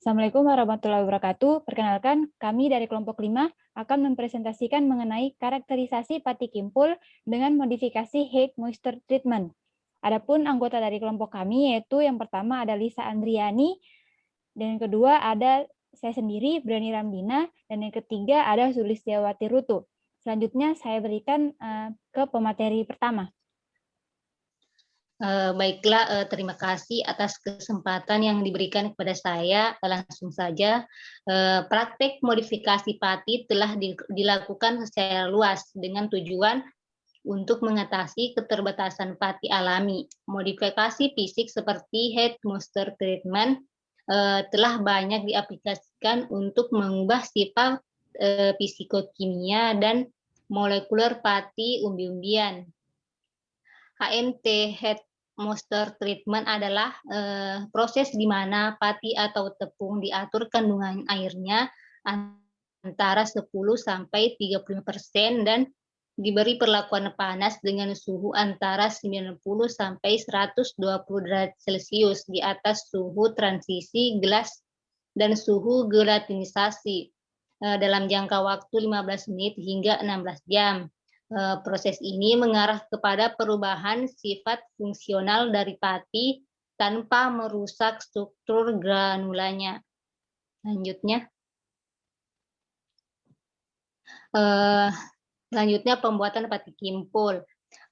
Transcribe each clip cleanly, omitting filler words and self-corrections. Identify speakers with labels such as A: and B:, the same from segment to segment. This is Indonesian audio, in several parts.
A: Assalamualaikum warahmatullahi wabarakatuh. Perkenalkan, kami dari kelompok 5 akan mempresentasikan mengenai karakterisasi pati kimpul dengan modifikasi heat moisture treatment. Adapun anggota dari kelompok kami yaitu yang pertama ada Lisa Andriani, dan yang kedua ada saya sendiri, Brani Ramdina, dan yang ketiga ada Sulistiawati Rutu. Selanjutnya saya berikan ke pemateri pertama.
B: Baiklah, terima kasih atas kesempatan yang diberikan kepada saya. Langsung saja, praktek modifikasi pati telah dilakukan secara luas dengan tujuan untuk mengatasi keterbatasan pati alami. Modifikasi fisik seperti heat moisture treatment telah banyak diaplikasikan untuk mengubah sifat fisikokimia dan molekuler pati umbi-umbian. HMT heat moisture treatment adalah proses di mana pati atau tepung diatur kandungan airnya antara 10 sampai 30% dan diberi perlakuan panas dengan suhu antara 90 sampai 120 derajat Celcius di atas suhu transisi gelas dan suhu gelatinisasi dalam jangka waktu 15 menit hingga 16 jam. Proses ini mengarah kepada perubahan sifat fungsional dari pati tanpa merusak struktur granulanya. Selanjutnya pembuatan pati kimpul.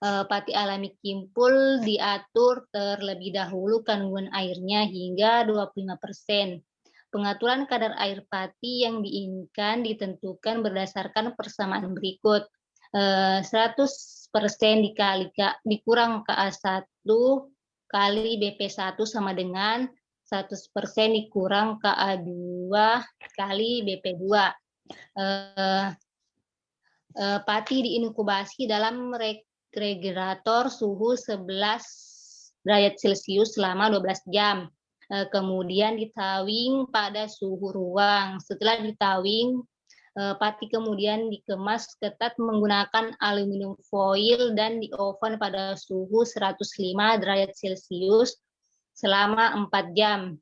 B: Pati alami kimpul diatur terlebih dahulu kandungan airnya hingga 25%. Pengaturan kadar air pati yang diinginkan ditentukan berdasarkan persamaan berikut. 100% dikurang KA1 kali BP1 sama dengan 100% dikurang KA2 kali BP2. Pati diinkubasi dalam regulator suhu 11 derajat Celcius selama 12 jam. Kemudian ditawing pada suhu ruang. Setelah ditawing, pati kemudian dikemas ketat menggunakan aluminium foil dan di oven pada suhu 105 derajat Celcius selama 4 jam.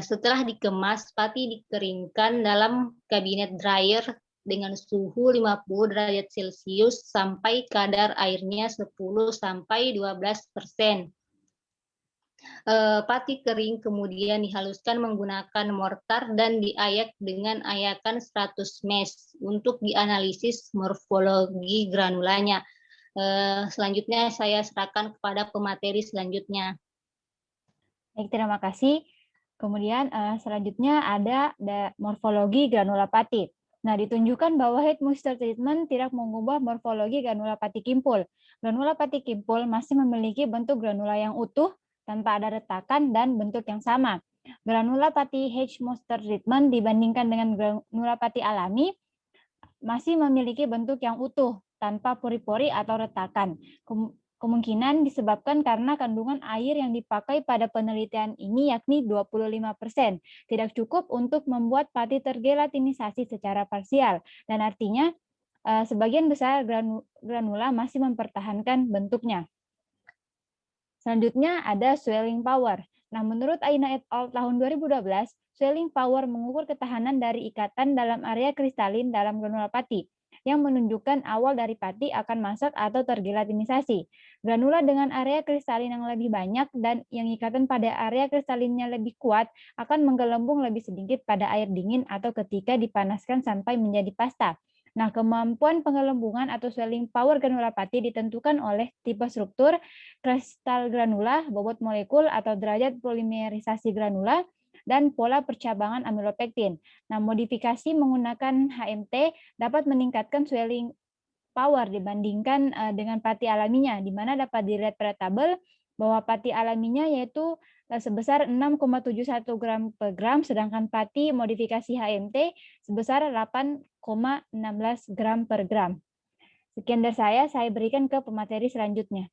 B: Setelah dikemas, pati dikeringkan dalam kabinet dryer dengan suhu 50 derajat Celcius sampai kadar airnya 10 sampai 12%. Pati kering kemudian dihaluskan menggunakan mortar dan diayak dengan ayakan 100 mesh untuk dianalisis morfologi granulanya. Selanjutnya saya serahkan kepada pemateri selanjutnya.
A: Baik, terima kasih. Kemudian selanjutnya ada morfologi granula pati. Nah, ditunjukkan bahwa heat moisture treatment tidak mengubah morfologi granula pati kimpul. Granula pati kimpul masih memiliki bentuk granula yang utuh tanpa ada retakan dan bentuk yang sama. Granula pati heat moisture treatment dibandingkan dengan granula pati alami masih memiliki bentuk yang utuh tanpa pori-pori atau retakan. Kemungkinan disebabkan karena kandungan air yang dipakai pada penelitian ini yakni 25%. Tidak cukup untuk membuat pati tergelatinisasi secara parsial. Dan artinya sebagian besar granula masih mempertahankan bentuknya. Selanjutnya ada swelling power. Nah, menurut Aina et al. Tahun 2012, swelling power mengukur ketahanan dari ikatan dalam area kristalin dalam granula pati, yang menunjukkan awal dari pati akan masak atau tergelatinisasi. Granula dengan area kristalin yang lebih banyak dan yang ikatan pada area kristalinnya lebih kuat akan menggelembung lebih sedikit pada air dingin atau ketika dipanaskan sampai menjadi pasta. Nah, kemampuan penggelembungan atau swelling power granula pati ditentukan oleh tipe struktur, kristal granula, bobot molekul atau derajat polimerisasi granula, dan pola percabangan amilopektin. Nah, modifikasi menggunakan HMT dapat meningkatkan swelling power dibandingkan dengan pati alaminya, di mana dapat dilihat pada tabel bahwa pati alaminya yaitu sebesar 6,71 gram per gram, sedangkan pati modifikasi HMT sebesar 8,16 gram per gram. Sekian dari saya berikan ke pemateri selanjutnya.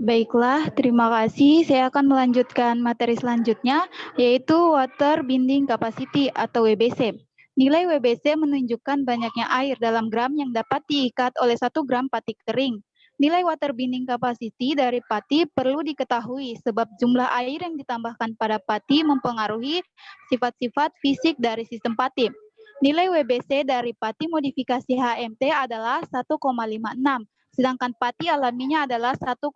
C: Baiklah, terima kasih. Saya akan melanjutkan materi selanjutnya, yaitu Water Binding Capacity atau WBC. Nilai WBC menunjukkan banyaknya air dalam gram yang dapat diikat oleh 1 gram pati kering. Nilai water binding capacity dari pati perlu diketahui sebab jumlah air yang ditambahkan pada pati mempengaruhi sifat-sifat fisik dari sistem pati. Nilai WBC dari pati modifikasi HMT adalah 1,56, sedangkan pati alaminya adalah 1,49.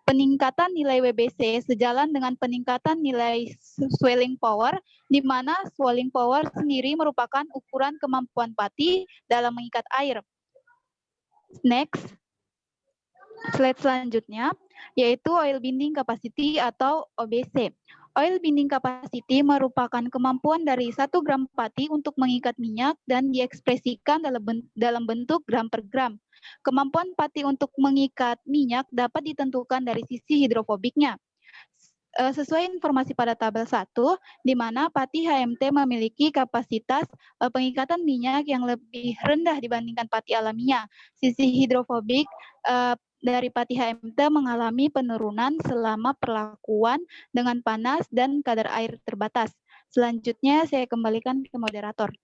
C: Peningkatan nilai WBC sejalan dengan peningkatan nilai swelling power, di mana swelling power sendiri merupakan ukuran kemampuan pati dalam mengikat air. Next, slide selanjutnya, yaitu oil binding capacity atau OBC. Oil binding capacity merupakan kemampuan dari 1 gram pati untuk mengikat minyak dan diekspresikan dalam bentuk gram per gram. Kemampuan pati untuk mengikat minyak dapat ditentukan dari sisi hidrofobiknya. Sesuai informasi pada tabel 1, di mana pati HMT memiliki kapasitas pengikatan minyak yang lebih rendah dibandingkan pati alaminya. Sisi hidrofobik dari pati HMT mengalami penurunan selama perlakuan dengan panas dan kadar air terbatas. Selanjutnya saya kembalikan ke moderator.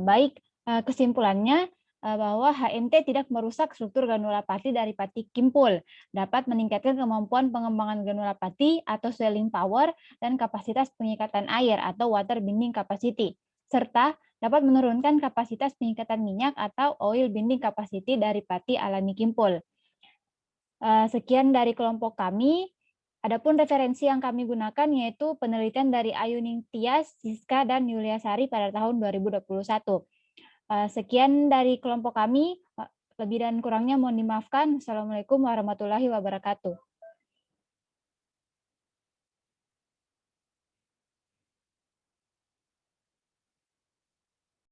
A: Baik, kesimpulannya bahwa HMT tidak merusak struktur granula pati dari pati kimpul, dapat meningkatkan kemampuan pengembangan granula pati atau swelling power dan kapasitas pengikatan air atau water binding capacity, serta dapat menurunkan kapasitas pengikatan minyak atau oil binding capacity dari pati alami kimpul. Sekian dari kelompok kami. Adapun referensi yang kami gunakan yaitu penelitian dari Ayuning Tias, Siska, dan Yulia Sari pada tahun 2021. Sekian dari kelompok kami. Lebih dan kurangnya mohon dimaafkan. Assalamualaikum warahmatullahi wabarakatuh.